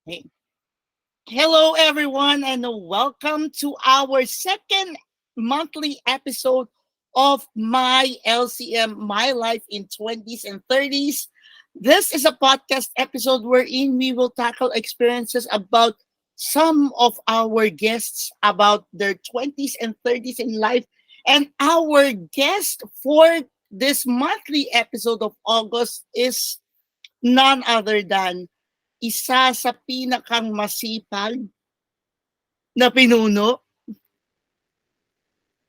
Hey. Hello, everyone, and welcome to our second monthly episode of My LCM, My Life in 20s and 30s. This is a podcast episode wherein we will tackle experiences about some of our guests about their 20s and 30s in life. And our guest for this monthly episode of August is none other than isa sa pinakang masipag na pinuno,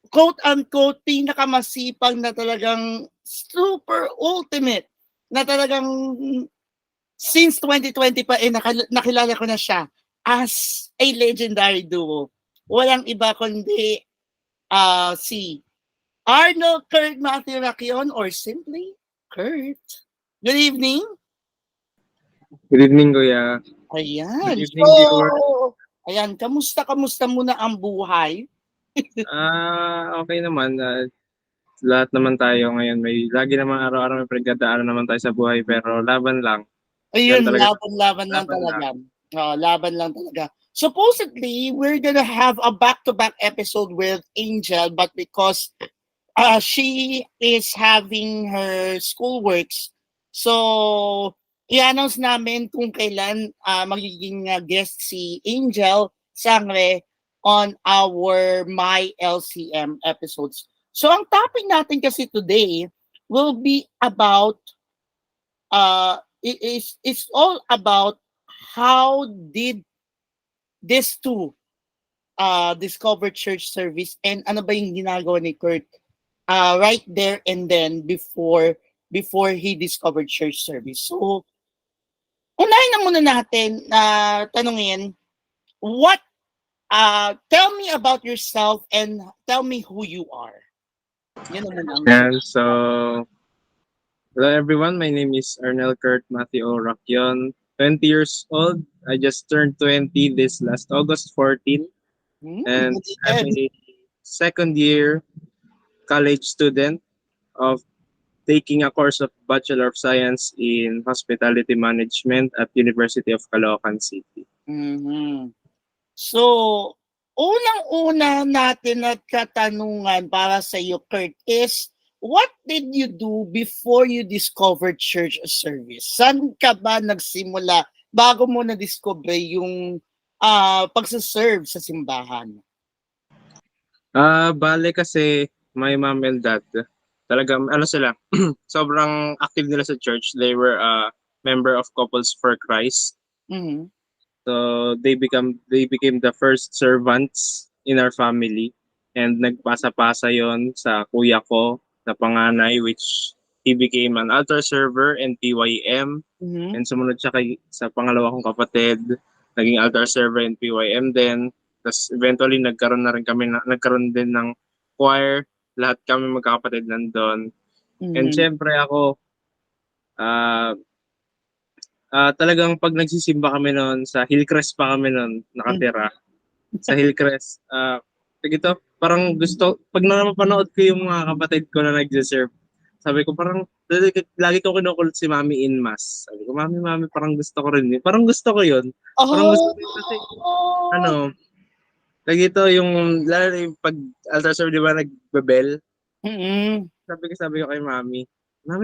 quote-unquote, pinakamasipag na talagang super ultimate na talagang since 2020 pa nakilala ko na siya as a legendary duo. Walang iba kundi si Arnold Kurt Matthew Racion or simply Kurt. Good evening. Good evening, Kuya. Ayan. Good evening, viewer. Ayan, kamusta muna ang buhay? Okay naman. Lahat naman tayo ngayon. Lagi naman araw-araw may pinagdadaanan naman tayo sa buhay, pero laban lang. Yan Ayun, talaga. laban lang Laban talaga. lang. Laban lang talaga. Supposedly, we're gonna have a back-to-back episode with Angel, but because she is having her schoolworks, so i-announce namin kung kailan magiging guest si Angel Sangre on our My LCM episodes. So ang topic natin kasi today will be about it's all about how did these two discover church service and ano ba yung ginagawa ni Kurt right there and then before he discovered church service. So, unahin na muna natin na tanungin, what tell me about yourself and tell me who you are. Yun naman ang Hello everyone. My name is Arnel Kurt Matthew Racion. 20 years old. I just turned 20 this last August 14. And I'm a second year college student of taking a course of Bachelor of Science in Hospitality Management at University of Caloocan City. Mm-hmm. So, unang-una natin at katanungan para sa iyo, Kurt, is what did you do before you discovered church service? Saan ka ba nagsimula bago mo na-discover yung pagsaserve sa simbahan? Bale kasi my mom and dad, talagang sila, sobrang active nila sa church. They were a member of Couples for Christ. Mm-hmm. So they became the first servants in our family, and nagpasa-pasa yon sa kuya ko na panganay, which he became an altar server and PYM. Mm-hmm. And sumunod siya sa pangalawa kong kapatid, naging altar server and PYM din. Tapos eventually nagkaroon din ng choir. Lahat kami magkakapatid nandun. Mm-hmm. And syempre ako, talagang pag nagsisimba kami noon, sa Hillcrest pa kami noon nakatira. Sa Hillcrest, parang gusto, pag napanood ko yung mga kapatid ko na nag-serve, sabi ko parang, lagi ko kinukulit si Mami in Mass. Sabi ko, Mami, parang gusto ko rin yun. Parang gusto ko yun. Parang gusto ko yun kasi, lagi ito yung, lalo na yung pag altar serve, di ba, nagbebel? Mm-hmm. Sabi ko kay Mami,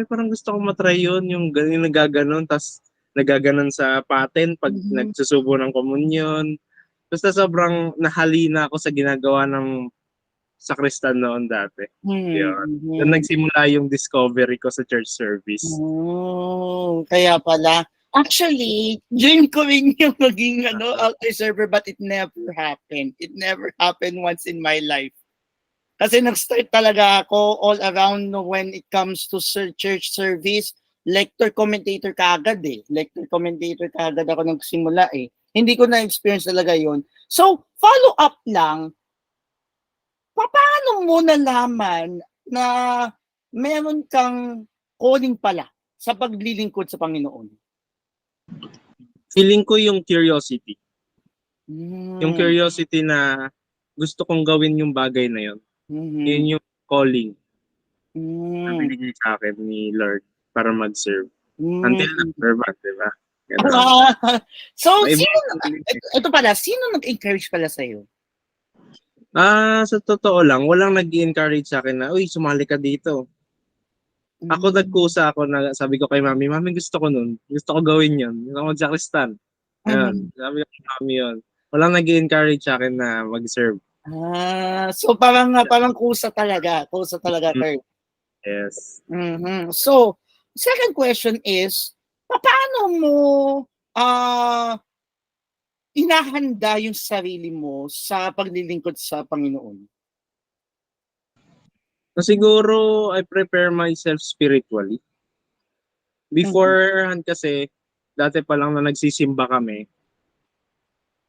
parang gusto ko matry yun, yung nagaganon, tas nagaganon sa paten pag nagsusubo ng komunyon. Basta sobrang nahalina ako sa ginagawa ng sakristan noon dati. Mm-hmm. Doon nagsimula yung discovery ko sa church service. Kaya pala. Actually, dream ko rin yung maging altar server, but it never happened. It never happened once in my life. Kasi nag-start talaga ako all around when it comes to church service. Lector commentator kaagad eh. Lector commentator kaagad ako nagsimula eh. Hindi ko na-experience talaga yon. So, follow up lang. Paano mo nalaman na meron kang calling pala sa paglilingkod sa Panginoon? Feeling ko yung curiosity. Yung curiosity na gusto kong gawin yung bagay na yun. Yun yung calling na binigay sa akin ni Lord para mag-serve. Until na-serve, diba? Gano'n. So, May sino, feeling eh. ito pala, sino nag-encourage pala sa'yo? Sa totoo lang, walang nag-i-encourage sa'kin na, "Uy, sumali ka dito." Ako nagkusa ako na sabi ko kay mami, "Mami gusto ko nun, gusto ko gawin yun, gusto ko magsakristan." Ayun, Mhm. sabi ko kay mami yun. Walang nag-i-encourage sa'kin na mag-serve. So parang kusa talaga, Mm, Kurt. yes. So, second question is, paano mo ah inahanda yung sarili mo sa paglilingkod sa Panginoon? Siguro I prepare myself spiritually. Mhm, Beforehand kasi, dati pa lang na nagsisimba kami,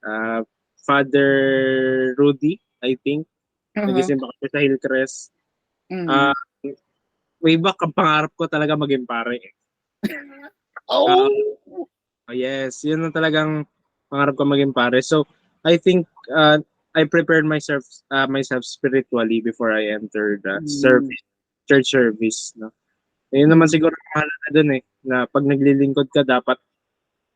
ah, Father Rudy, I think, mhm, nagsisimba kami sa Hillcrest. mhm. Ah, Way back ang pangarap ko talaga maging pare, eh. Ah, Oh, yes, yun ang talagang pangarap ko maging pare. So, I think, I prepared myself spiritually before I enter the hmm. church service, 'no. Yun naman Hmm. siguro ang mahalaga dun, eh, na 'pag naglilingkod ka dapat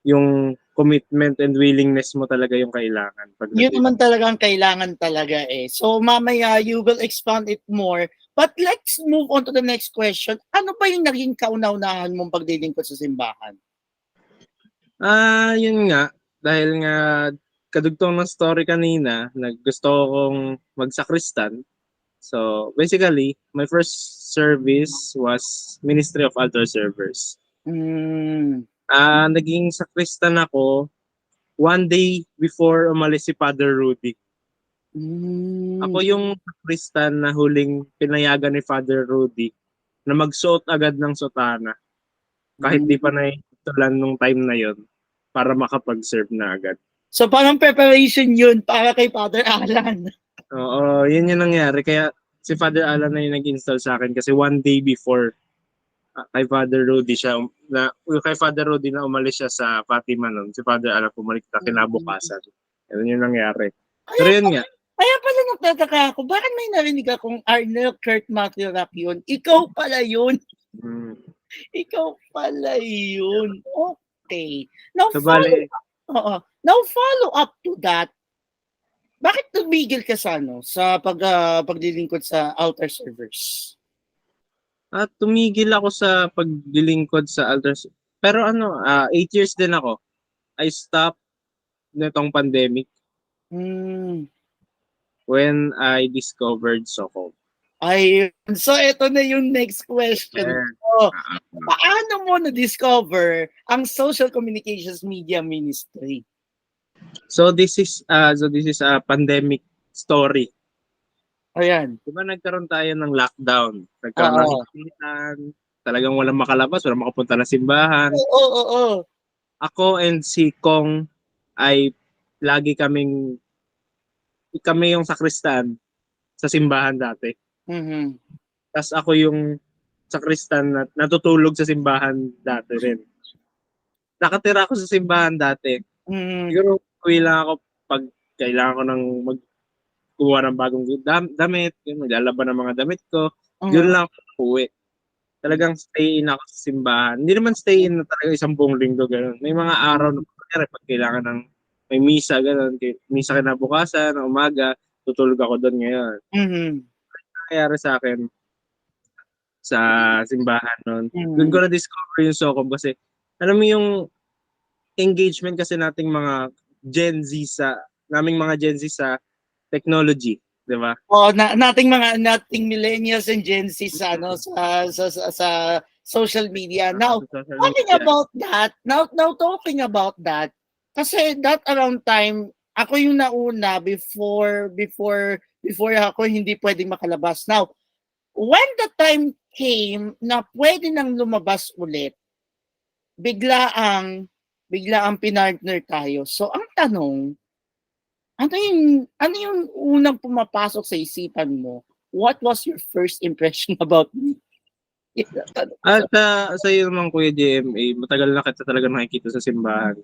yung commitment and willingness mo talaga yung kailangan 'pag Yun naman naglilingkod. talaga ang kailangan talaga, eh. So, mamaya you will expound it more, but let's move on to the next question. Ano ba yung naging kauna-unahan mong paglilingkod sa simbahan? Yun nga, dahil nga kadugtong ng story kanina na gusto ko kong magsakristan. So, basically, my first service was Ministry of Altar Servers. Hmm, Naging sakristan ako one day before umalis si Father Rudy. Ako hmm, yung sakristan na huling pinayagan ni Father Rudy na magsuot agad ng sutana kahit di pa hmm. naitulan nung time na yon para makapag-serve na agad. So, parang preparation yun para kay Father Alan. Oo, yun yung nangyari. Kaya si Father Alan na yung nag-install sa akin kasi one day before kay Father Rudy kay Father Rudy na umalis siya sa Fatima nun, si Father Alan bumalik na Hmm. kinabukasan. Ganun yung nangyari. Pero Kaya yun nga, kaya pala nagtataka ako, bakit may narinig akong Arnel Kurt Matthew Rap yun? Ikaw pala yun. mm, Ikaw pala yun. Okay. Now so follow bale, Oo. Now follow up to that, bakit tumigil ka sa ano, sa paglilingkod sa altar servers? tumigil ako sa paglilingkod sa altars. Pero 8 years din ako. I stopped nitong pandemic Hmm, when I discovered Soko. ayun. So eto na yung next question Eh, ko. Paano mo na-discover ang social communications media ministry? so this is a pandemic story. Ayan. 'Di ba nagkaroon tayo ng lockdown, nagkaroon ng Oo. higpitan, talagang walang makalabas, walang makapunta ng simbahan. Oo, oo. Ako and si Kong ay lagi kami yung sakristan sa simbahan dati. Mhm. Tas ako yung sakristan na natutulog sa simbahan dati rin. Nakatira ako sa simbahan dati. Mhm. Siguro uuwi lang ako 'pag kailangan ko ng kumuha ng bagong damit, yun maglalaban ng mga damit ko, yun Mhm. lang ako uuwi. Talagang stay in ako sa simbahan. Hindi naman stay in na talaga isang buong linggo gano'n. May mga araw na kunyari 'pag kailangan ng may misa gano'n, misa kinabukasan ng umaga, tutulog ako do'n ngayon. Mhm. Nangyari sa'kin sa simbahan no'n, do'n ko Mhm. na-discover yung Socom kasi alam mo yung engagement kasi naming mga Gen Z sa technology, 'di ba? Oo, nating millennials and Gen Z sa ano sa social media. Now, Sa social talking media. about that, now talking about that, kasi that around time ako yung nauna before ako hindi pwedeng makalabas. Now, when the time came na pwede nang lumabas ulit, biglaang biglaang pinartner tayo. So ang tanong, ano yung unang pumapasok sa isipan mo? What was your first impression about me? Yun ang tanong ko At sa sa'yo naman Kuya JMA, matagal na kita talagang nakikita sa simbahan.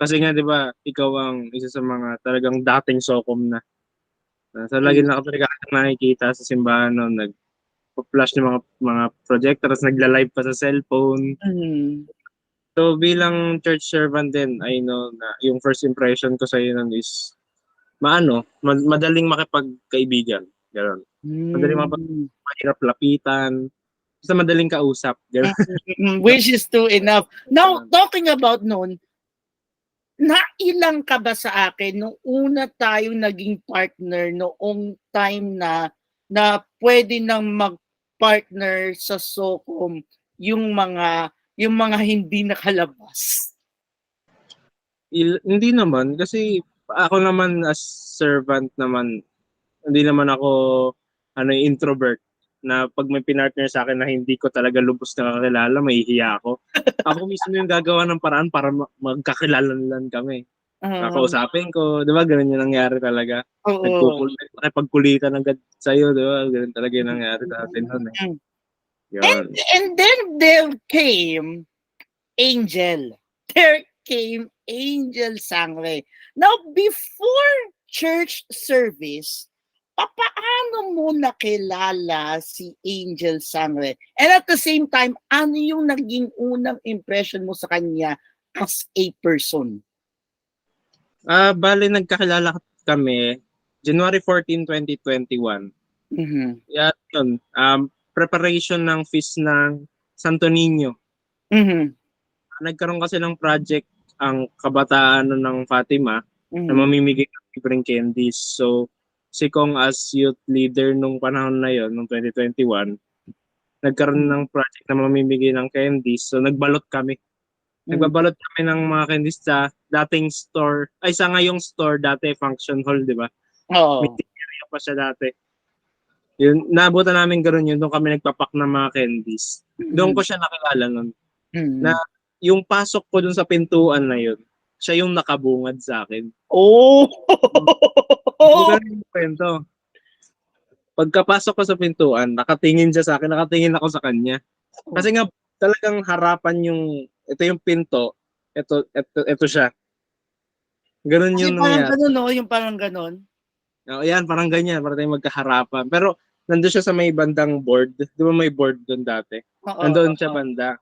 Kasi nga 'di ba, ikaw ang isa sa mga talagang dating Socom na. So lagi hmm, na talaga kitang nakikita sa simbahan nun, nagfa-flash ng mga projector ta's nagla-live pa sa cellphone. hmm. So bilang church servant din, I know na yung first impression ko sa iyo nun is madaling makipagkaibigan. Gano'n. Madaling Mm. mahirap lapitan, basta madaling kausap. Gano'n. Which is too enough. Now, talking about noon, nailang ka ba sa akin nung una tayong naging partner noong time na pwede nang mag-partner sa Socom yung mga hindi nakalabas? Hindi naman kasi ako naman as servant naman, hindi naman ako introvert na pag may pinartner sa akin na hindi ko talaga lubos na kakilala, mahihiya ako. Ako mismo yung gagawa ng paraan para magkakilalan lang kami. Kakausapin ko, 'di ba? Ganun yung nangyari talaga. Oo. Nakipagkulitan agad sa'yo, 'di ba? Ganun talaga yung nangyari sa atin noon eh. And Yun. and then there came Angel. There came Angel Sangre. Now, before church service, paano mo nakilala si Angel Sangre? And at the same time, ano yung naging unang impression mo sa kanya as a person? Bale nagkakilala kami January 14, 2021. Mhm. Yan yun. Preparation ng feast ng Santo Niño. Mhm. Nagkaroon kasi ng project ang kabataan ng Fatima na Mhm. mamimigay ng libreng candies. So, si Kong as youth leader nung panahon na yon, nung 2021, nagkaroon ng project na mamimigay ng candies. So, nagbalot kami. Nagbabalot kami ng mga candies sa dating store, ay sa ngayong store, dati function hall, di ba? May Oo. area pa siya dati. Yun, naabutan namin gano'n yun, doon kami nagpapak ng mga candies. Doon ko siya nakilala nun. Na yung pasok ko dun sa pintuan na yun, siya yung nakabungad sa akin. Oh! Ganun yung kwento. Pagkapasok ko sa pintuan, nakatingin siya sa akin, nakatingin ako sa kanya. Kasi nga, talagang harapan ito yung pinto, ito siya. Ganun Kasi yung parang nangyari. ganun, no? Yung parang ganun. Yan, parang ganyan, parang tayong magkaharapan. Pero, nandun siya sa may bandang board. Di ba may board doon dati? Nandoon siya banda.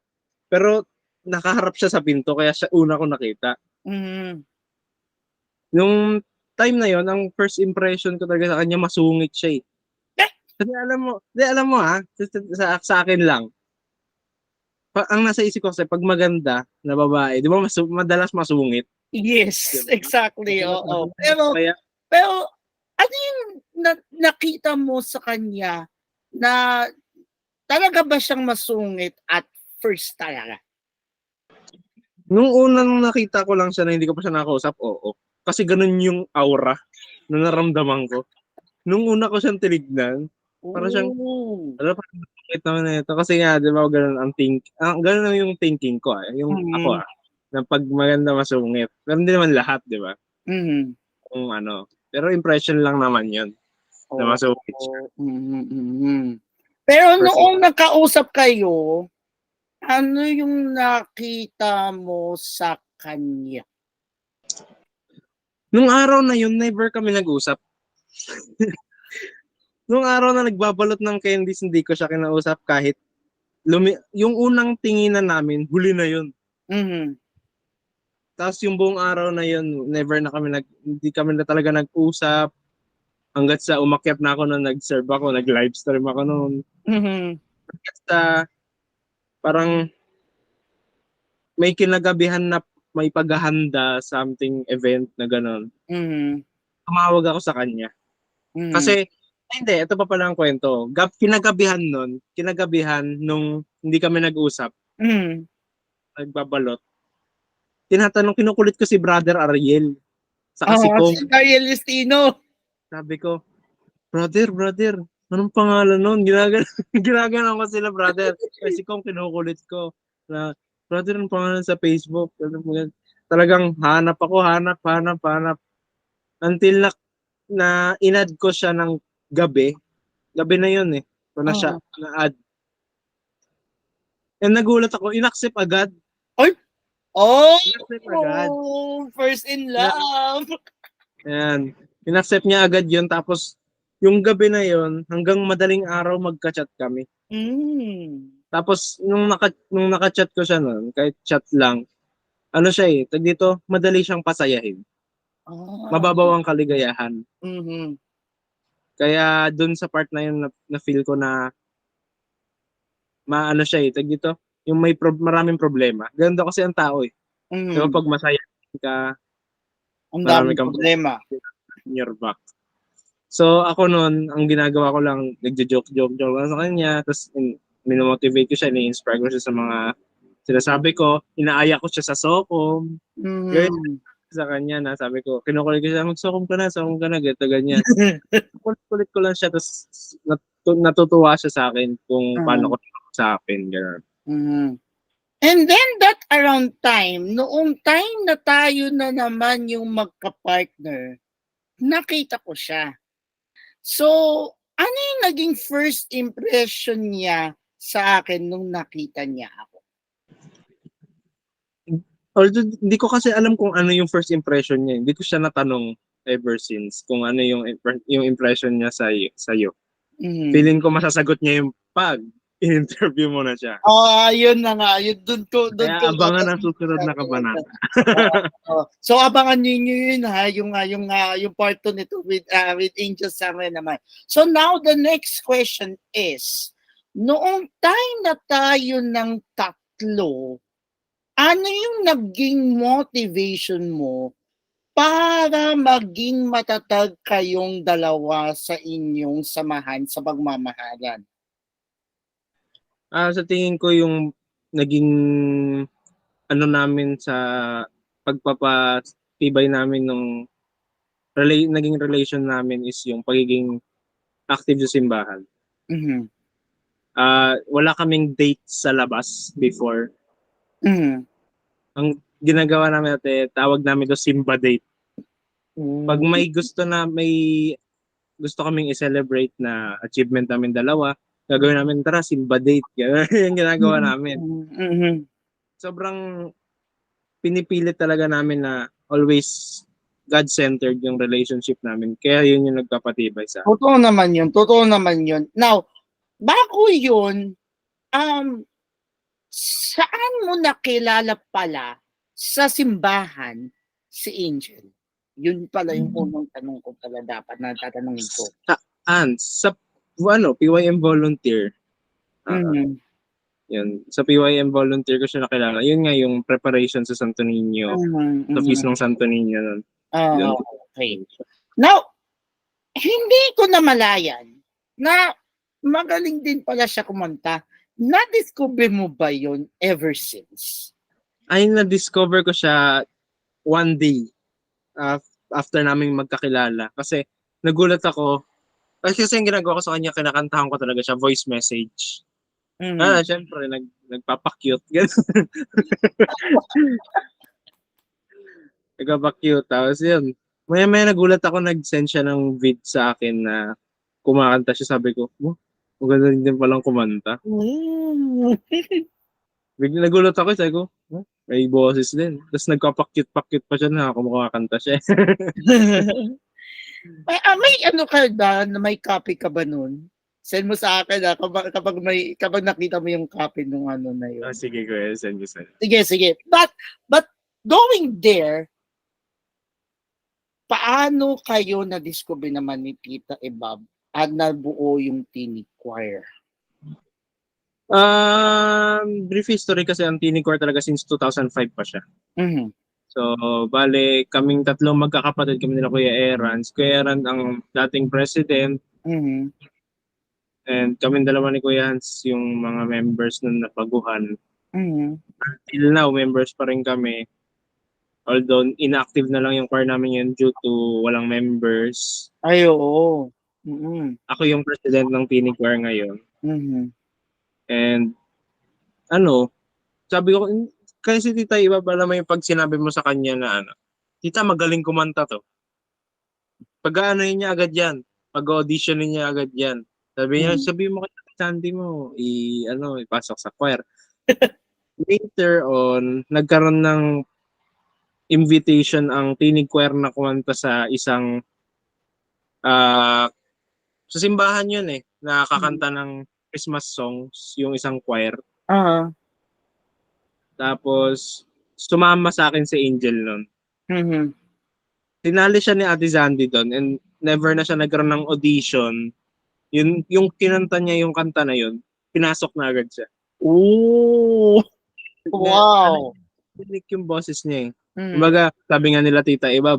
Pero, nakaharap siya sa pinto, kaya siya una ko nakita. Mhm. Nung time na yon, ang first impression ko talaga sa kanya, masungit siya eh. Kasi alam mo sa akin lang, ang nasa isip ko kasi pag maganda na babae, di ba madalas masungit? Yes, Diba? exactly, Madalas oo. masungit. Pero Kaya, pero ano yung nakita mo sa kanya na talaga ba siyang masungit at first talaga? nung unang nakita ko lang siya na hindi ko pa siya nakausap, oo. Kasi ganun yung aura na naramdaman ko. Nung una ko siyang tinignan, para siyang, Oh. parang bakit naman na ito? Kasi nga, di ba, ganun lang yung thinking ko, yung ako, Mhm. na pag maganda masungit. Pero hindi naman lahat, di ba? Mhm. Kung pero impression lang naman yun, na Oo. masungit siya. Mhm, mhm. Pero First, noong nakausap kayo, ano yung nakita mo sa kanya? nung araw na yun, never kami nag-usap. Nung araw na nagbabalot ng candies, hindi ko siya kinausap kahit yung unang tinginan namin, huli na yun. Mhm. Tapos yung buong araw na yun, hindi kami na talaga nag-usap hanggat sa umakyat na ako nung nag-serve ako, nag-live stream ako noon. Mhm. Hanggat sa parang may kinagabihan na may paghahanda, something event na gano'n. Mhm. Tumawag ako sa kanya. Mhm. Kasi, hindi, ito pa pala ang kwento. Kinagabihan nung hindi kami nag-usap, Mhm. nagbabalot, kinukulit ko si Brother Ariel. Saka si Oo, Kong. si Ariel Listino. Sabi ko, brother, anong pangalan nun? Ginaganon ko sila, brother. Kasi kung kinukulit ko na, brother, anong pangalan sa Facebook? Talagang hanap. Until na inad ko siya ng gabi. Gabi na yun eh. Ito na siya, Oo. na-add. And nagulat ako, inaccept agad. Ay! Oh! Inaccept agad. First in love. Ayan. Inaccept niya agad yun. Tapos, yung gabi na yun, hanggang madaling araw magka-chat kami. Mm. Tapos, nung naka-chat ko siya noon, kahit chat lang, ano siya eh, tag dito, madali siyang pasayahin. Ah. Mababaw ang kaligayahan. Mhm. Kaya dun sa part na yun, na feel ko na maano siya eh, tag dito, yung maraming problema. Ganun daw kasi ang tao eh. So Mhm. pag masaya ka, Ang marami daming kang problema. in your back. So ako noon, ang ginagawa ko lang, nagjo-joke-joke lang sa kanya, tapos minomotivate ko siya, ni-inspire ko siya sa mga sinasabi ko, inaaya ko siya sa Socom. Ganyan Mhm. sa kanya na sabi ko, kinukulit ko siya, Socom ka na, ganito, ganyan. Kulit ko lang siya, tapos natutuwa siya sa akin kung paano ko usapin, gano'n. Mhm. And then that around time, noong time na tayo na naman yung magka-partner, nakita ko siya. So, ano yung naging first impression niya sa akin nung nakita niya ako? Although hindi ko kasi alam kung ano yung first impression niya, hindi ko siya natanong ever since kung ano yung impression niya sa'yo. Mhm. Feeling ko masasagot niya yung pag i-interview mo na siya. Yun na nga, yun dun Kaya ko abangan ang susunod na kabanata. So abangan niyo yun ha, yung part 2 nito with Angel Summer naman. So now the next question is, noong time na tayo ng tatlo, ano yung naging motivation mo para maging matatag kayong dalawa sa inyong samahan sa pagmamahalan? Sa tingin ko yung naging ano namin sa pagpapatibay namin nung naging relation namin is yung pagiging active sa simbahan. Mhm. Wala kaming date sa labas before. Mhm. Ang ginagawa namin ate, tawag namin to Simba date. Pag Hmm. may gusto kaming i-celebrate na achievement namin dalawa, gagawin namin, tara, Simba date. Ganun yung ginagawa namin. Mhm. Sobrang pinipilit talaga namin na always God-centered yung relationship namin. Kaya yun yung nagpapatibay sa amin. Totoo naman yun. Now, bago yun, saan mo nakilala pala sa simbahan si Angel? Yun pala yung unang tanong ko pala dapat na tatanungin ko. Sa PYM volunteer. Mhm. Yun. Sa PYM volunteer ko siya nakilala. Yun nga yung preparation sa Santo Niño. Mhm, Sa feast mhm. ng Santo Niño. Nun. Ah, Yun. okay. Now, hindi ko namalayan na magaling din pala siya kumanta. Na-discover mo ba yun ever since? Ay, na-discover ko siya one day uh, after naming magkakilala. Kasi nagulat ako. Kasi yung ginagawa ko sa kanya, kinakantahan ko talaga siya, voice message. Mhm. Syempre, nagpapakyut. Ganun. Nagpapakyut. Tapos yun, maya-maya nagulat ako, nag-send siya ng vid sa akin na kumakanta siya. Sabi ko, maganda din palang kumanta. Hmm. Bigla nagulat ako, sabi ko, may boses din. Tapos nagpapakyut-pakyut pa siya na kumakanta siya. May ano ka ba, na may copy ka ba nun? Send mo sa akin kapag nakita mo yung copy nung ano na yun. Sige, kuya, send ko sa'yo. Sige. But going there, paano kayo na-discover naman ni Tita Ebab at nabuo yung Tini Choir? Brief history kasi ang Tini Core talaga since 2005 pa siya. Mhm. So, bale, kaming tatlong magkakapatid kami nila Kuya Erans. Kuya Erans ang dating president Mhm. and kaming dalawa ni Kuya Hans yung mga members ng napaguhan. Mhm. Till now, members pa rin kami. Although, inactive na lang yung choir namin yun due to walang members. Ay, oo. Mhm. Ako yung president ng Tini Choir ngayon. Mhm. And, sabi ko, kasi tita, iba pa naman yung pag sinabi mo sa kanya na tita, magaling kumanta to. Pag-aanoin niya agad yan. Pag-auditionin niya agad yan. Mhm. Sabi mo kay Sandy mo, ipasok sa choir. Later on, nagkaroon ng invitation ang tinig choir na kumanta sa isang, sa simbahan yun nakakanta ng Christmas songs, yung isang choir. Ah. Tapos, sumama sa akin si Angel nun. Mhm. Tinali siya ni Ate Zandy doon and never na siya nagkaroon ng audition. Yung kinanta niya yung kanta na yun, pinasok na agad siya. Oh, wow. Unique yung boses niya eh. Mhm. Kumbaga, sabi nga nila Tita Iba,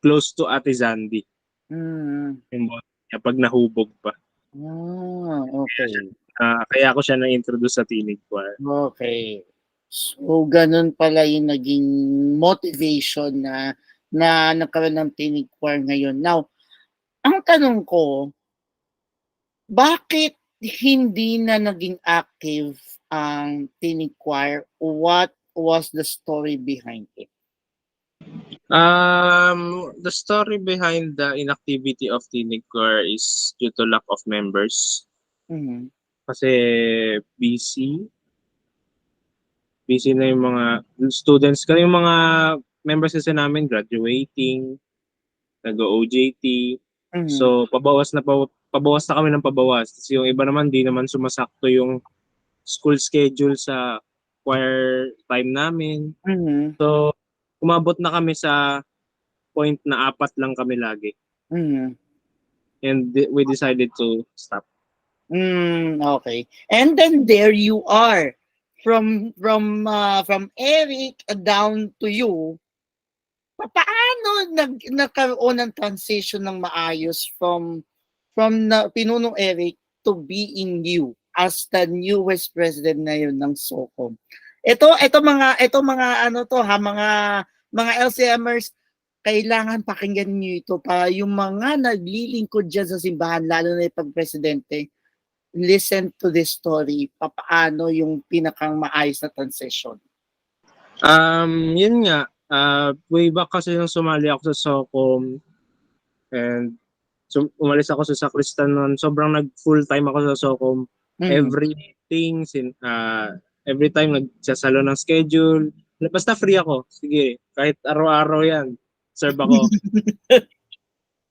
close to Ate Zandy Mhm. yung boses niya pag nahubog pa. Ah, okay. Kaya ako siya na-introduce sa Tinig Choir. Okay. So, ganun pala yung naging motivation na nagkaroon ng tinig choir ngayon. Now, ang tanong ko, bakit hindi na naging active ang tinig choir? What was the story behind it? The story behind the inactivity of Tinig Choir is due to lack of members. Mhm. Kasi busy. Busy na yung mga students. Kasi yung mga members kasi namin graduating, nag-OJT. Mhm. So, pabawas na kami ng pabawas. Kasi yung iba naman, di naman sumasakto yung school schedule sa choir time namin. Mhm. So, umabot na kami sa point na 4 lang kami lagi. Mhm. And we decided to stop. Okay. And then there you are. From Eric down to you. Paano nagkaroon ng transition ng maayos from na pinunong Eric to being you as the newest president ngayon ng SOCOM? Ito mga ano to ha, mga LCMers, kailangan pakinggan niyo ito para yung mga naglilingkod diyan sa simbahan, lalo na yung pag-presidente, listen to this story, papaano yung pinakang maayos na transition. Yun nga, way back kasi nung sumali ako sa SOCOM and umalis ako sa Sacristan noon, sobrang nag-full time ako sa SOCOM. Mm. Everything, every time nagsasalo ng schedule. Basta free ako, sige, kahit araw-araw yan, serve ako.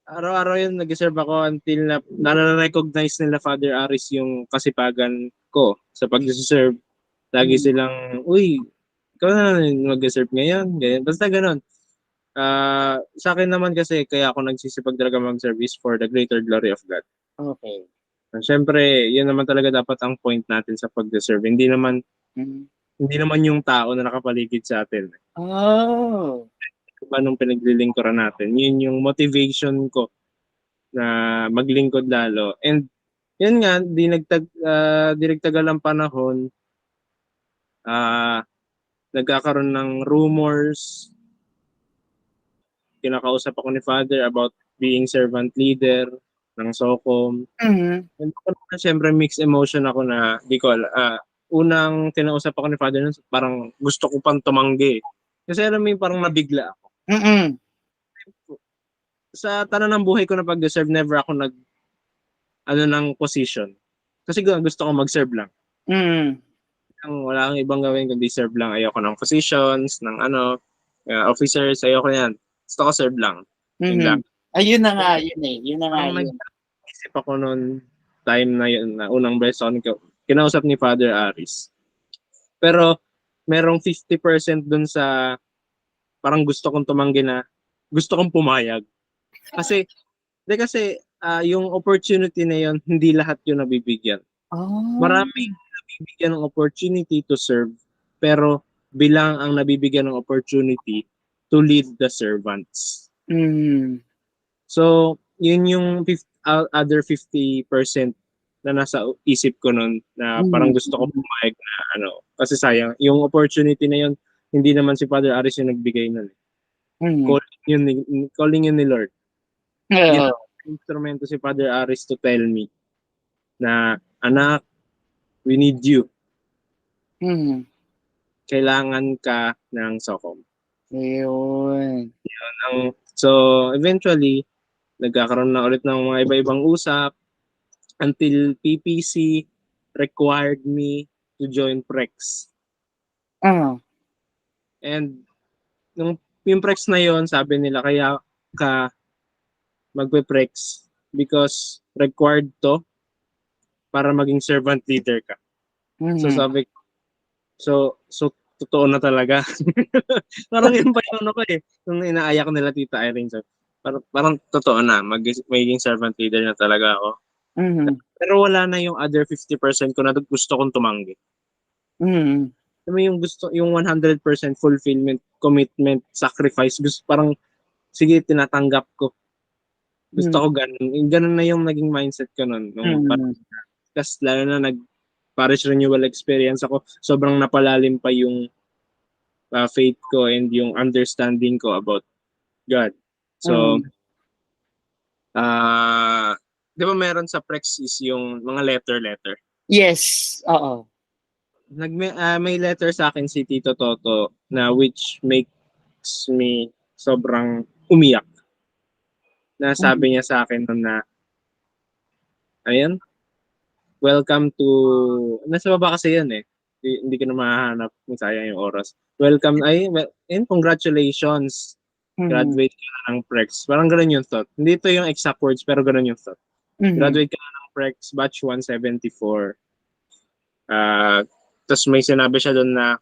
Araw-araw yun nag-serve ako until na-recognize nila Father Aris yung kasipagan ko sa pag-serve. Lagi Mm. silang, uy, ikaw na mag-serve ngayon, ganyan. Basta ganun. Sa akin naman kasi, kaya ako nagsisipag talaga mag-service for the greater glory of God. Okay. Siyempre, yun naman talaga dapat ang point natin sa pag-serve. Mm. Hindi naman yung tao na nakapaligid sa atin. Oh. Kung anong pinaglilingkuran natin. Yun yung motivation ko na maglingkod lalo. And yun nga, di nagtagal ang panahon, nagkakaroon ng rumors, kinakausap ako ni Father about being servant leader ng SOCOM. Mhm. And siyempre mixed emotion ako na di ko unang kinausap ako ni Father nun, parang gusto ko pang tumanggi. Kasi alam mo yung parang nabigla ako. Mm. Sa tanan ng buhay ko na pag-serve, never ako ng position. Kasi gusto ko mag-serve lang. Mm. Wala kang ibang gawin kundi serve lang. Ayoko ng positions, ng officers, ayoko yan. Gusto ko serve lang. Yun lang. Mhm. Ayun na nga yun eh, yun na nga Parang yun. nag-isip ako noon, time na yun, na unang beses ako kinausap ni Father Aris. Pero merong 50% dun sa parang gusto kong tumanggi na gusto kong pumayag. Kasi yung opportunity na yun, hindi lahat yun nabibigyan. Oh. Maraming nabibigyan ng opportunity to serve, pero bilang ang nabibigyan ng opportunity to lead the servants. Mm. So, yun yung other 50% na nasa isip ko nun na parang Mhm. gusto ko pumayag na kasi sayang, yung opportunity na yun, hindi naman si Father Aris yung nagbigay nun. Mhm. Calling yun ni Lord. Oo. Ginamit instrumento si Father Aris to tell me na, anak, we need you. Mhm. Kailangan ka ng SOCOM. Ayun. So, eventually, nagkakaroon na ulit ng mga iba-ibang usap until PPC required me to join PREX. Ah. And yung PREX na yon, sabi nila kaya ka magpe-PREX because required to para maging servant leader ka. So Mhm. sabi ko, so totoo na talaga. Parang yun pa yung ano ko eh. Yung inaaya ko nila Tita Irene. So, parang totoo na. Magiging servant leader na talaga ako. Mhm. Pero wala na yung other 50% ko na gusto kong tumanggi. Mhm. Alam mo yung gusto, yung 100% fulfillment, commitment, sacrifice. Gusto, parang, sige, tinatanggap ko. Gusto Mhm. ko ganun. Ganun na yung naging mindset ko nun. Mhm. Kasi lalo na parish renewal experience ako, sobrang napalalim pa yung faith ko and yung understanding ko about God. So, Mhm. ah, di ba meron sa Prex is yung mga letter. Yes, oo. May letter sa akin si Tito Toto na which makes me sobrang umiyak. Na Mhm. sabi niya sa akin nun na, ayun, welcome to, nasa baba kasi yun eh. Hindi ko na mahanap kung sayang yung oras. Welcome, congratulations. Mhm. Graduate ka na ng Prex. Parang ganun yung thought. Hindi ito yung exact words, pero ganun yung thought. Mhm. Graduate ka na ng Prex, batch 174. Tapos may sinabi siya doon na,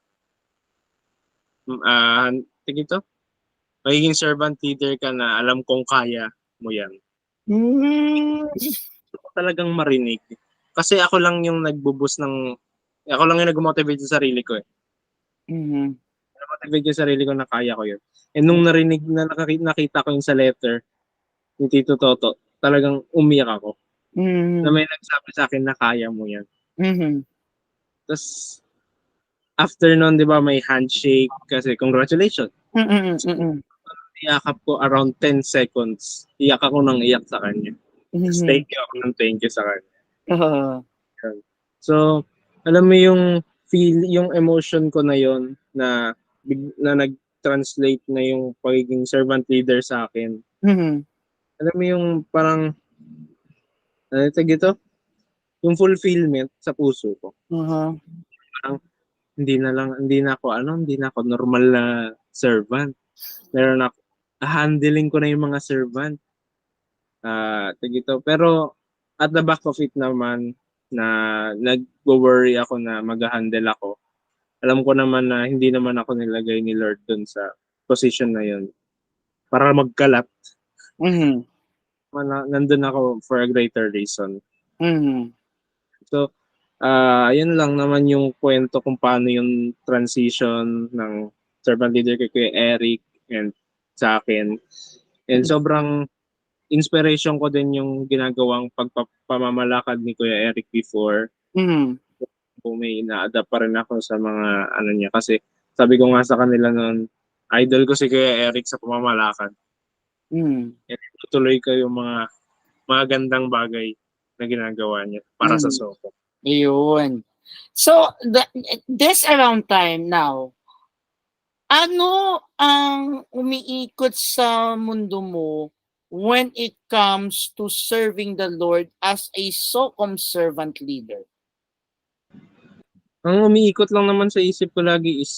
ito, magiging servant leader ka na, alam kong kaya mo yan. Hmm. Gusto ko talagang marinig. Kasi ako lang yung ako lang yung nag-motivate sa sarili ko eh. Mhm. Nag-motivate yung sarili ko na kaya ko yun. And nung narinig na nakita ko yun sa letter ni Tito Toto, talagang umiyak ako. Na Mhm. may nagsabi sa akin na kaya mo yan. Mhm. Tapos, after nun, di ba, may handshake kasi congratulations. Mm, mm. Iyakap ko around 10 seconds. Iyak ako ng iyak sa kanya. Tapos Mhm. thank you ako ng thank you sa kanya. Oo. So, alam mo yung yung emotion ko na yon na nag-translate na yung pagiging servant leader sa akin. Mhm. Alam mo yung parang, ano ito? Yung fulfillment sa puso ko. Uh-huh. Parang, hindi na ako normal na servant. Meron ako, handling ko na yung mga servant. Pero at the back of it naman, na nag-worry ako na mag-handle ako. Alam ko naman na hindi naman ako nilagay ni Lord dun sa position na yun. Para magkalat. Mhm. Nandun ako for a greater reason. Mhm. So, yun lang naman yung kwento kung paano yung transition ng servant leader kay Kuya Eric and sa akin. And sobrang inspiration ko din yung ginagawang pagpamamalakad ni Kuya Eric before. Mhm. Kung may ina-adapt pa rin ako sa mga ano niya. Kasi sabi ko nga sa kanila noon, idol ko si Kuya Eric sa pamamalakad. Mhm. And tutuloy ko yung mga gandang bagay na ginagawa niya para sa Mhm. Soko. Ayun. So, this around time now, ano ang umiikot sa mundo mo when it comes to serving the Lord as a SOCOM servant leader? Ang umiikot lang naman sa isip ko lagi is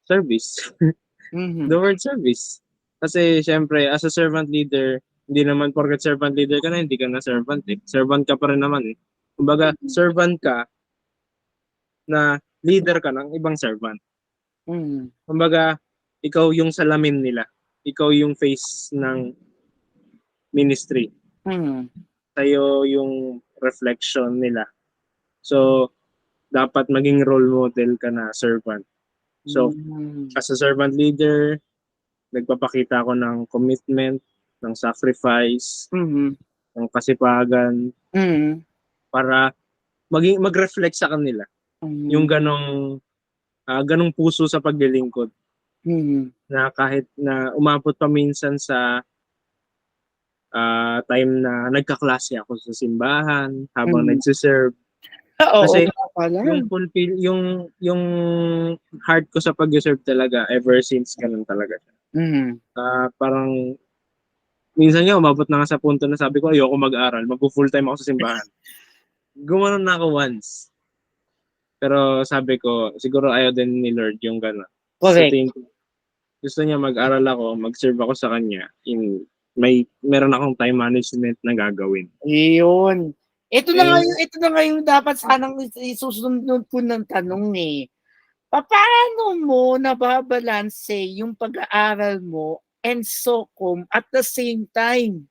service. The Mhm. word service. Kasi syempre, as a servant leader, hindi naman porket servant leader ka na, hindi ka na servant eh. Servant ka pa rin naman eh. Kumbaga, servant ka na leader ka ng ibang servant. Mhm. Kumbaga, ikaw yung salamin nila. Ikaw yung face ng ministry. Mhm. Tayo yung reflection nila. So, dapat maging role model ka na servant. So, Mhm. as a servant leader, nagpapakita ako ng commitment, ng sacrifice, Mhm. ng kasipagan Mhm. para mag-reflect sa kanila yung Mhm. ganong puso sa paglilingkod Mhm. na kahit na umabot pa minsan sa time na nagkaklase ako sa simbahan habang Mhm. nagsiserve. Oo Kasi nga pala. yung heart ko sa pag-serve talaga ever since ganun talaga siya. Mhm. Parang minsan nga umabot na nga sa punto na sabi ko ayoko mag-aral, mag-full time ako sa simbahan. Gumanon na ako once. Pero sabi ko siguro ayaw din ni Lord yung gano'n. Sa Correct. tingin ko gusto niya mag-aral ako, mag-serve ako sa kanya meron akong time management na gagawin. Yun. Ito na nga yung dapat sanang isusunod ko ng tanong eh. Paano mo nababalanse yung pag-aaral mo and SOCOM at the same time?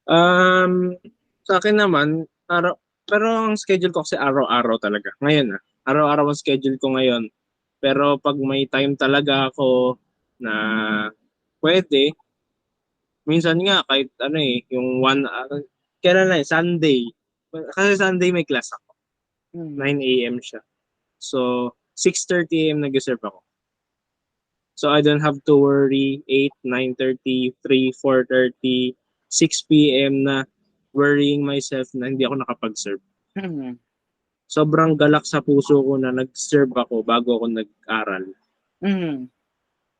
Sa akin naman, pero ang schedule ko kasi araw-araw talaga. Ngayon araw-araw ang schedule ko ngayon. Pero pag may time talaga ako na pwede, minsan nga kahit yung kailan na Sunday. Kasi Sunday may class ako. 9 a.m. siya. So, 6:30 a.m. nag-reserve ako. So, I don't have to worry 8, 9:30, 3, 4:30, 6 p.m. na worrying myself na hindi ako nakapag-serve. Sobrang galak sa puso ko na nag-serve ako bago ako nag-aral.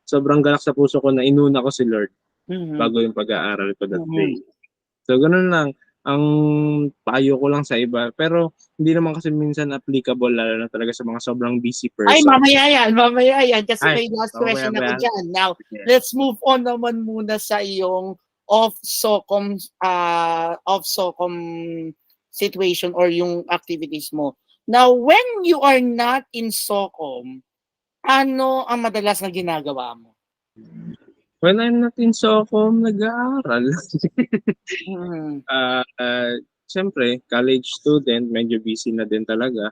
Sobrang galak sa puso ko na inuna ko si Lord bago yung pag-aaral ko that day. So, ganun lang. Ang payo ko lang sa iba. Pero, hindi naman kasi minsan applicable lalo na talaga sa mga sobrang busy person. Ay, mamaya yan. Kasi may last question ako dyan. Now, let's move on naman muna sa iyong off-SOCOM situation or yung activities mo. Now, when you are not in SOCOM, ano ang madalas na ginagawa mo? When I'm not in SOCOM, nag-aaral. Siyempre, college student, medyo busy na din talaga.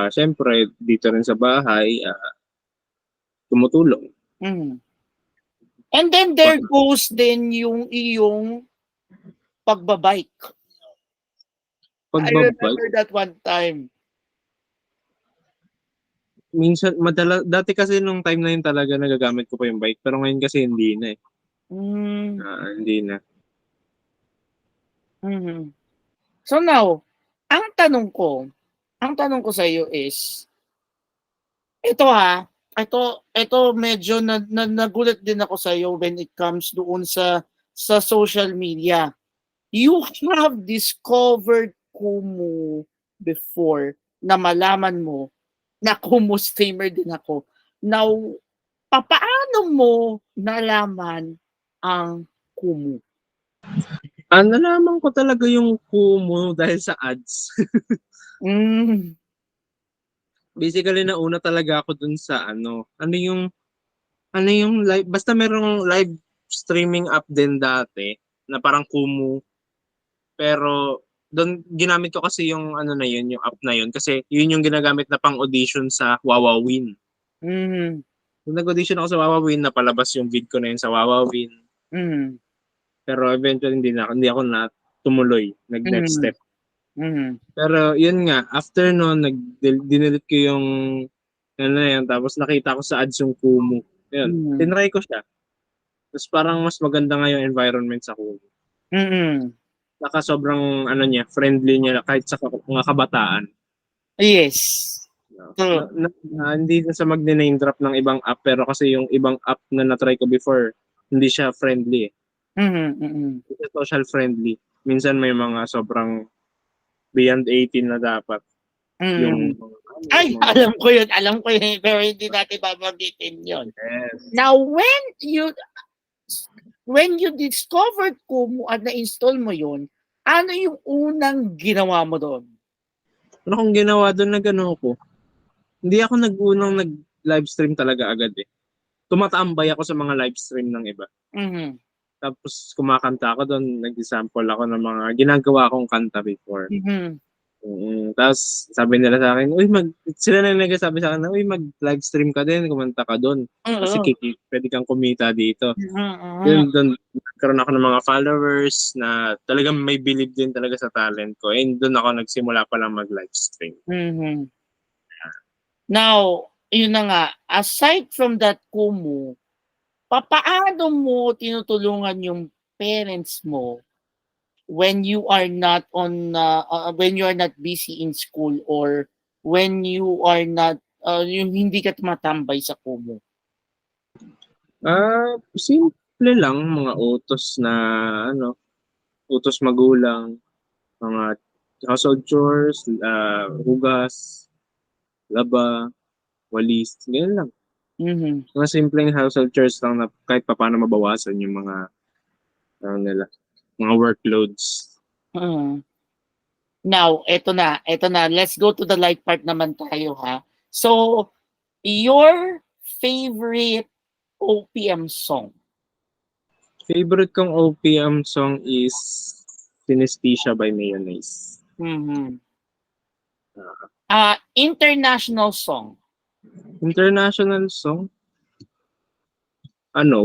Siyempre, dito rin sa bahay, tumutulong. And then there goes din yung iyong pagbabike. I remember that one time. Minsan, dati kasi nung time na yun talaga nagagamit ko pa yung bike. Pero ngayon kasi hindi na eh. Hindi na. So now, ang tanong ko sa iyo is, ito medyo nagulat din ako sa iyo when it comes doon sa social media. You have discovered Kumu before na malaman mo na Kumu streamer din ako. Now, paano mo nalaman ang Kumu? Nalaman ko talaga yung Kumu dahil sa ads. Basically, nauna talaga ako dun sa ano yung live, basta merong live streaming app din dati na parang Kumu. Pero doon ginamit ko kasi yung yung app na yun kasi yun yung ginagamit na pang-audition sa Wawawin. Nung nag-audition ako sa Wawawin, napalabas yung vid ko na yun sa Wawawin. Pero eventually hindi ako na tumuloy, nag-next step. Pero yun nga, after noon, dinelete ko yung tapos nakita ko sa ads yung Kumu. Yun, tinry ko siya. Tapos parang mas maganda nga yung environment sa Kumu. Saka sobrang friendly niya kahit sa mga kabataan. Yes. Hindi na sa mag-name drop ng ibang app, pero kasi yung ibang app na na-try ko before, hindi siya friendly. Hindi siya social friendly. Minsan may mga sobrang beyond 18 na dapat. Alam ko yun, pero hindi natin babanggitin yun. Yes. Now, when you discovered Kumu at na-install mo yun, ano yung unang ginawa mo doon? Ano kung ginawa doon na gano'n ko? Hindi ako nag-unang nag-live stream talaga agad eh. Tumatambay ako sa mga live stream ng iba. Tapos kumakanta ako doon, nag-sample ako ng mga ginagawa kong kanta before. Tapos sabi nila sa akin, sila na nagsasabi sa akin, mag-live stream ka din, kumanta ka doon. Kasi pwede kang kumita dito. Doon nagkaroon ako ng mga followers na talagang may believe din talaga sa talent ko. And doon ako nagsimula pa lang mag-live stream. Now, yun na nga, aside from that Kumu, paano mo tinutulungan yung parents mo when you are not busy in school or when you are not yung hindi ka tumatambay sa Kumu? Simple lang, mga utos na utos magulang, mga household chores, hugas, laba, walis, ganyan lang. Mga simpleng household chores lang na kahit paano mabawasan yung mga mga workloads. Mm. Now, eto na. Let's go to the light part naman tayo ha. So, your favorite OPM song? Favorite kong OPM song is Synesthesia by Mayonnaise. Mhm. Ah, International song. international song,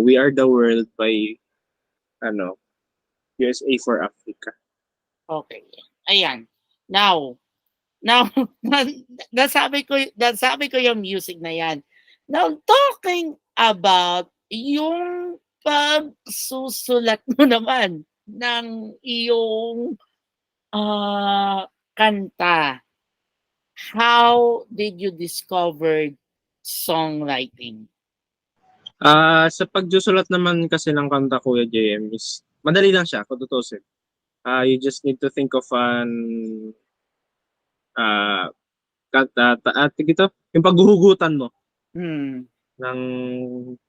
We Are the World by ano, USA for Africa. Okay. Ayan. Now, now nasabi ko yung music na yan. Now, talking about yung pagsusulat mo naman ng iyong kanta. How did you discover songwriting? Sa pagsusulat naman kasi ng kanta, Kuya JM, is madali lang siya kung tutusin. You just need to think of an ah kanta, ito, yung paghuhugutan mo Hmm. ng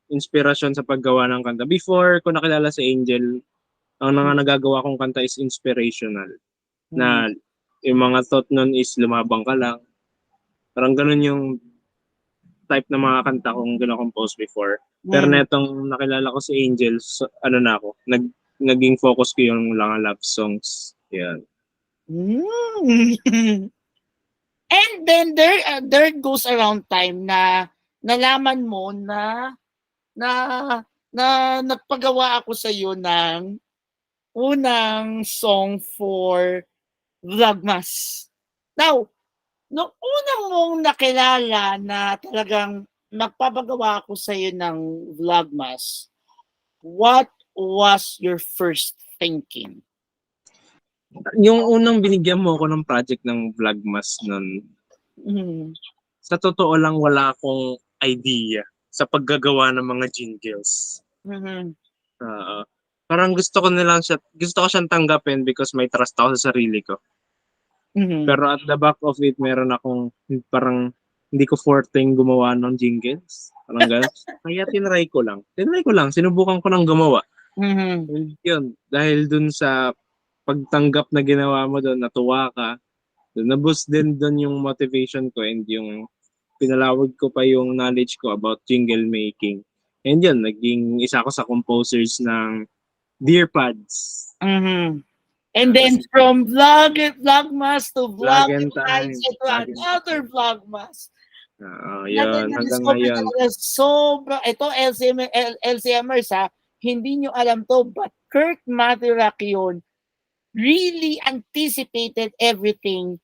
inspirasyon sa paggawa ng kanta. Before ko nakilala si Angel, ang mga nagagawa kong kanta is inspirational. Hmm. Na yung mga thought nun is lumabang ka lang. Parang ganun yung type ng mga kanta kong gina-compose before. Pero Hmm. netong nakilala ko si Angel, so, naging focus ko yung mga love songs. Yan. Hmm. And then there goes around time na nalaman mo na na nagpagawa ako sa iyo ng unang song for Vlogmas. Now, nung una mong nakilala na talagang nagpapagawa ako sa iyo ng Vlogmas, what was your first thinking? Yung unang binigyan mo ako ng project ng Vlogmas nun, Mm. sa totoo lang wala akong idea sa paggagawa ng mga jingles. Mhm. Oo. Parang gusto ko siyang tanggapin because may trust ako sa sarili ko. Mhm. Pero at the back of it, meron akong parang hindi ko forteng gumawa ng jingles. Parang gano'n. Kaya tinry ko lang. Sinubukan ko lang gumawa. Mhm. And yun, dahil dun sa pagtanggap na ginawa mo doon, natuwa ka. Naboost din doon yung motivation ko and yung pinalawag ko pa yung knowledge ko about jingle making. And yun, naging isa ako sa composers ng Dear Pads. Mhm. And then Kasi from vlogmas to vlog vlog and and time, mindset to vlog and another time. vlogmas. Yun, hanggang Na-discover ngayon. talaga sobra ito LCMers ha, hindi nyo alam to, but Kurt Matirakion really anticipated everything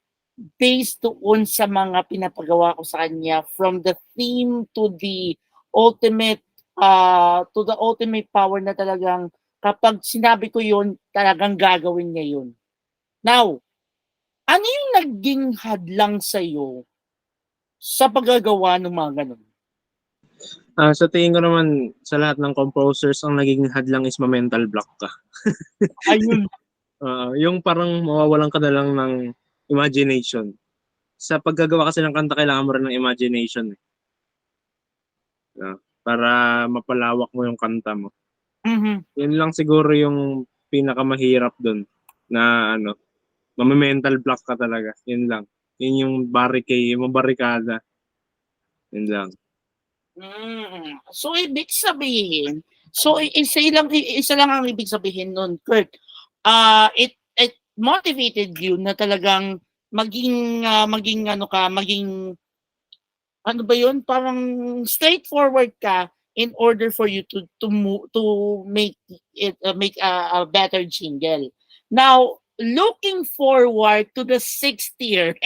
based doon sa mga pinapagawa ko sa kanya, from the theme ultimate to the ultimate power na talagang kapag sinabi ko yun, talagang gagawin niya yun. Now, ano yung naging hadlang sa'yo sa paggagawa ng mga ganun? Sa tingin ko naman, sa lahat ng composers, ang naging hadlang is ma-mental block ka. Ayun. Yung parang mawawalan ka na lang ng imagination. Sa paggagawa kasi ng kanta, kailangan mo rin ng imagination. Para mapalawak mo yung kanta mo. Mhm. Yun lang siguro yung pinakamahirap dun na mame-mental block ka talaga. Yun lang. Yun yung barricade, Yun lang. So ibig sabihin, isa lang ang ibig sabihin nun, Kurt. It motivated you na talagang maging ano ka, maging ano ba 'yun, parang straightforward ka in order for you to make a better jingle. Now, looking forward to the sixth year.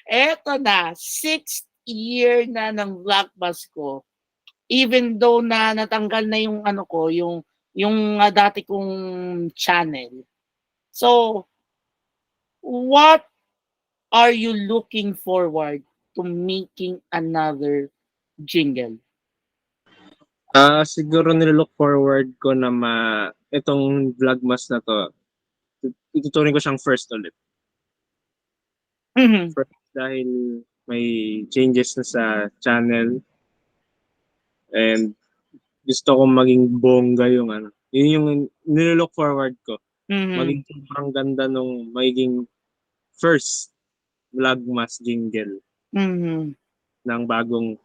Eto na, sixth year na ng Vlogmas ko. Even though na natanggal na yung ano ko, yung dati kong channel. So, what are you looking forward to making another jingle? Siguro nilook forward ko na itong Vlogmas na to, ituturing ko siyang first ulit. Mhm. First dahil may changes na sa channel and gusto kong maging bongga yung Yun yung nilook forward ko. Mhm. maging sobrang ganda nung magiging first Vlogmas jingle Mhm. ng bagong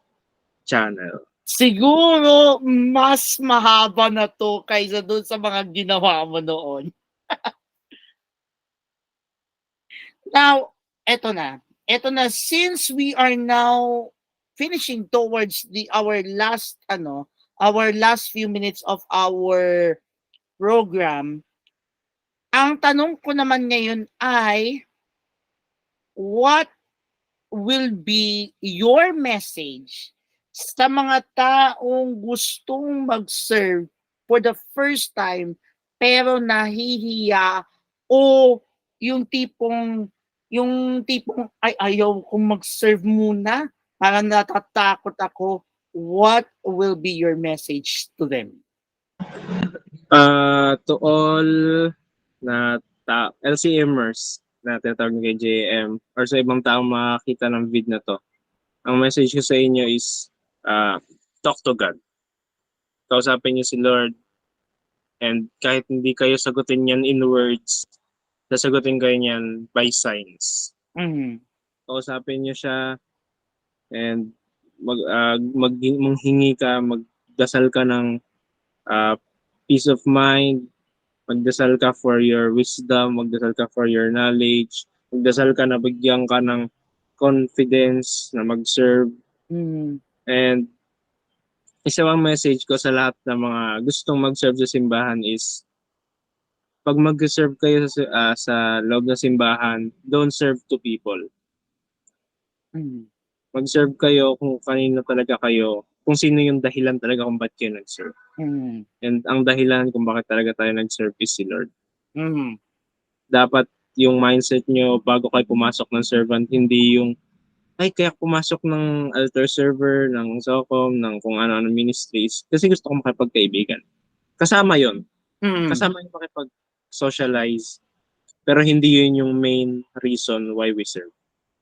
channel. Siguro mas mahaba na 'to kaysa dun sa mga ginawa mo noon. Now, eto na. Eto na, since we are now finishing towards our last few minutes of our program, ang tanong ko naman ngayon ay, what will be your message sa mga taong gustong mag-serve for the first time pero nahihiya o yung tipong ay ayaw kong mag-serve muna, parang natatakot ako. What will be your message to them? To all na LCMers na tinatawag kay JM or sa ibang taong makakita ng vid na 'to, ang message ko sa inyo is, talk to God. Kausapin niyo si Lord, and kahit hindi kayo sagutin niyan in words, sasagutin kayo niyan by signs. Mhm. Kausapin niyo siya and manghingi ka, magdasal ka ng ah, peace of mind, magdasal ka for your wisdom, magdasal ka for your knowledge, magdasal ka na bigyan ka ng confidence na mag-serve. Mhm. And isa pang message ko sa lahat ng mga gustong mag-serve sa simbahan is, pag mag-serve kayo sa loob ng simbahan, don't serve to people. Mhm. Mag-serve kayo kung kanino talaga kayo, kung sino yung dahilan talaga kung ba't kayo nag-serve. Mhm. And ang dahilan kung bakit talaga tayo nag-serve is si Lord. Mhm. Dapat yung mindset nyo bago kayo pumasok ng servant, hindi yung, ay, kaya pumasok ng altar server, ng SOCOM, ng kung ano-ano ministries, kasi gusto ko makipagkaibigan. Kasama yon, Mhm. kasama yung makipag-socialize, pero hindi yun yung main reason why we serve.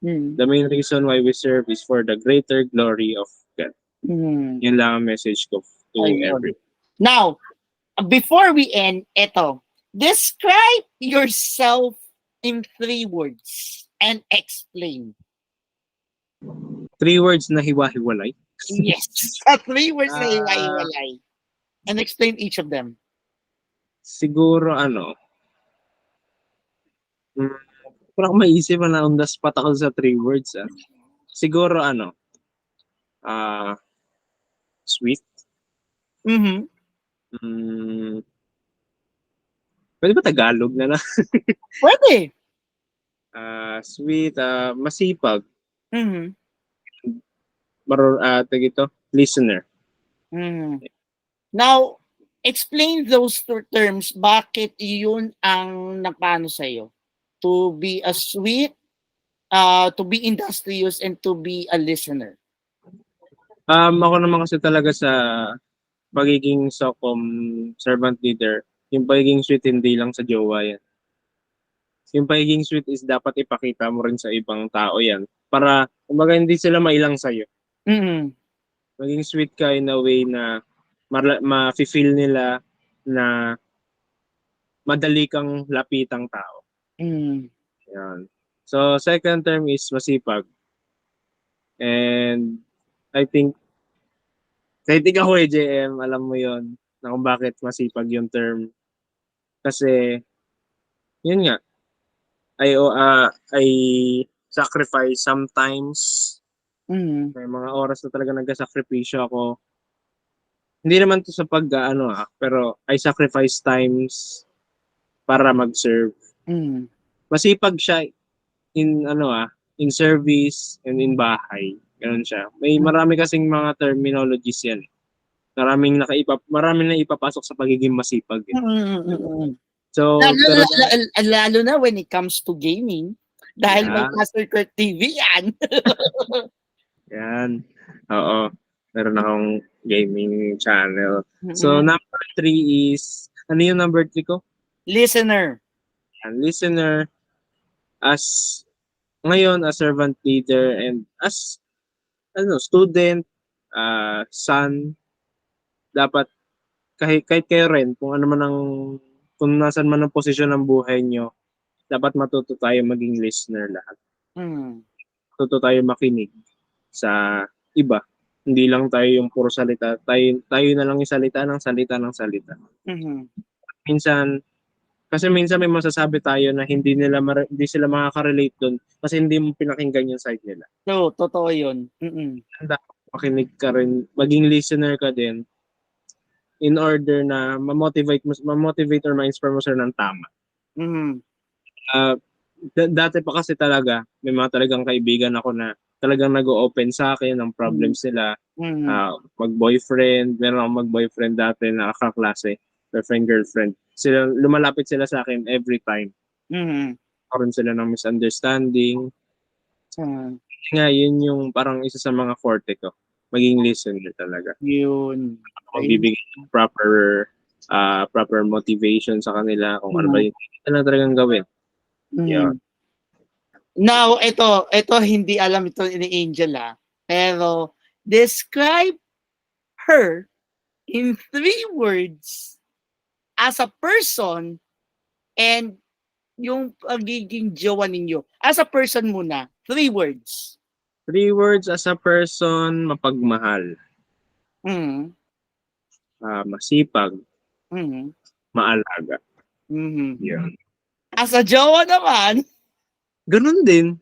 Mhm. The main reason why we serve is for the greater glory of God. Mhm. Yun lang ang message ko to Ayun. everyone. Now, before we end, describe yourself in 3 words and explain. 3 words na hiwa-hiwalay. Yes. 3 words na Ah, hiwa-hiwalay. And explain each of them. siguro hmm, wala akong maisip na on the spot ako sa 3 words. Siguro ah, sweet. Mm-hmm. Hmm, pwede ba Tagalog na lang? Pwede. Sweet, masipag, Mm-hmm. tawag ito, listener. Mm-hmm. Now, explain those 2 terms. Bakit yun ang napano sa'yo? To be a sweet, to be industrious, and to be a listener. Ako naman kasi talaga sa pagiging SOCOM servant leader, yung pagiging sweet hindi lang sa jowa yan. Yung pagiging sweet is dapat ipakita mo rin sa ibang tao yan. Para, kumbaga, hindi sila mailang sa'yo. Mm-hmm. Maging sweet ka in a way na ma-feel nila na madali kang lapitang tao. Mm-hmm. Yan. So, second term is masipag. And I think, kahit ikaw JM, alam mo yon na kung bakit masipag yung term. Kasi, yun nga, I sacrifice sometimes. Mm-hmm. May mga oras na talaga nagkasakripisyo ako. Hindi naman to sa pero I sacrifice times para mag-serve. Mm-hmm. Masipag siya in service and in bahay. Ganun siya. May marami kasing mga terminologies yan. Maraming na ipapasok sa pagiging masipag. Mm-hmm. So, Lalo, pero lalo na when it comes to gaming. Dahil may yeah, Master Kurt TV yan. yan. Oo. Meron akong gaming channel. So, Mm-mm. number 3 is, ano yung number 3 ko? Listener. And listener, as ngayon, as servant leader, and as student, son, dapat kahit kayo rin, kung ano man ang kung nasan man ang posisyon ng buhay nyo, dapat matuto tayo maging listener lahat. Mm. Matuto tayo makinig sa iba. Hindi lang tayo yung puro salita. Tayo na lang yung salita ng salita ng salita. Mhm. Kasi minsan may masasabi tayo na hindi sila makaka-relate doon kasi hindi mo pinakinggan yung side nila. So, totoo yun. Mm. Dapat makinig ka rin, maging listener ka din in order na ma-motivate or ma-inspire mo sila ng tama. Mhm. Ah, dati pa kasi talaga, may mga talagang kaibigan ako na talagang nag-o-open sa akin ng problems nila. Mhm. Mag-boyfriend, meron akong mag-boyfriend dati na kaklase, boyfriend, girlfriend. Lumalapit sila sa akin every time. Mhm. Karoon sila ng misunderstanding. Mhm. Nga, yun yung parang isa sa mga forte ko. Maging listener talaga. Yun. Ayun. Magbibigay ng proper motivation sa kanila kung ano ba Mhm. yung kailangan talagang gawin. Yun. Mhm. Now, ito hindi alam ito ni Angel pero describe her in 3 words as a person and yung pagiging jowa ninyo. As a person muna, 3 words. 3 words as a person, mapagmahal, Mhm. masipag, Mhm. maalaga. Mhm. Yun. As a jowa naman, Ganun din.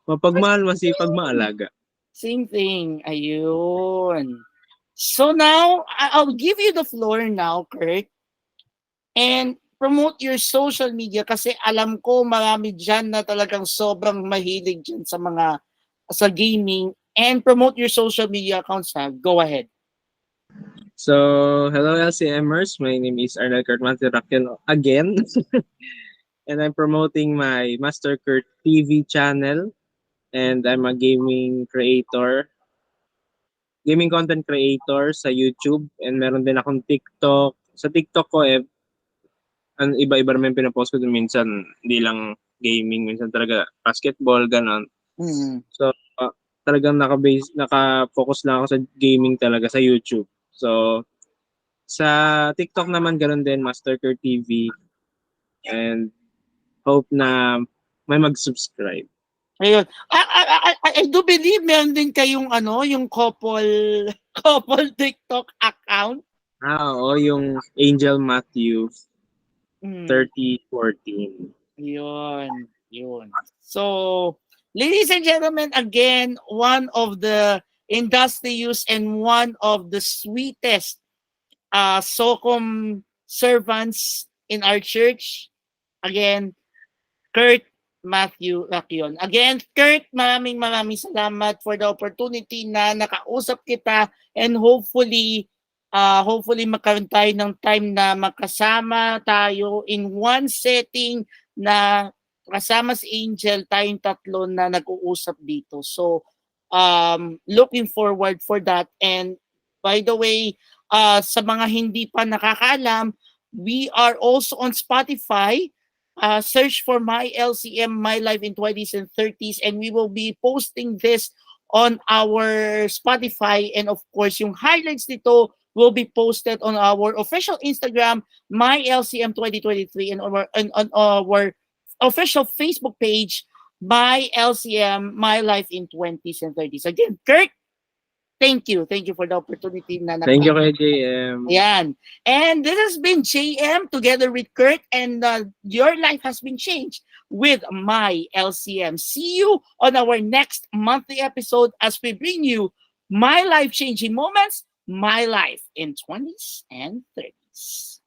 Mapagmahal, masipag, maalaga. same thing. Ayun. So now, I'll give you the floor now, Kurt, and promote your social media kasi alam ko marami dyan na talagang sobrang mahilig dyan sa gaming, and promote your social media accounts Go ahead. So, hello LCMers. My name is Arnel Cartmanti Raquel again. And I'm promoting my Master Kurt TV channel. And I'm a gaming content creator sa YouTube. And meron din akong TikTok. Sa TikTok ko, iba-iba naman yung pinapost ko dun. Minsan, hindi lang gaming. Minsan talaga basketball, ganon. Mm. So, talagang naka-focus lang ako sa gaming talaga sa YouTube. So, sa TikTok naman ganun din, Mastercare TV. And hope na may mag-subscribe. Ayun. I do believe meron din kayong yung couple TikTok account. Oo, yung Angel Matthew Mm. 3014. Yun. So, ladies and gentlemen, again, one of the industrious and one of the sweetest SOCOM servants in our church. Again, Kurt Matthew Rakion. Again, Kurt, maraming salamat for the opportunity na nakausap kita, and hopefully magkaroon tayo ng time na makasama tayo in one setting na kasama si Angel, tayong tatlo na nag-uusap dito. So, looking forward for that. And by the way, sa mga hindi pa nakakaalam, we are also on Spotify. Search for My LCM, My Life in 20s and 30s, and we will be posting this on our Spotify, and of course yung highlights nito will be posted on our official Instagram, My LCM 2023, and on our official Facebook page, My LCM, My Life in 20s and 30s. Again, Kurt, thank you for the opportunity na Thank you kay JM. Ayan. And this has been JM together with Kurt, and your life has been changed with My LCM. See you on our next monthly episode as we bring you my life-changing moments, my life in 20s and 30s.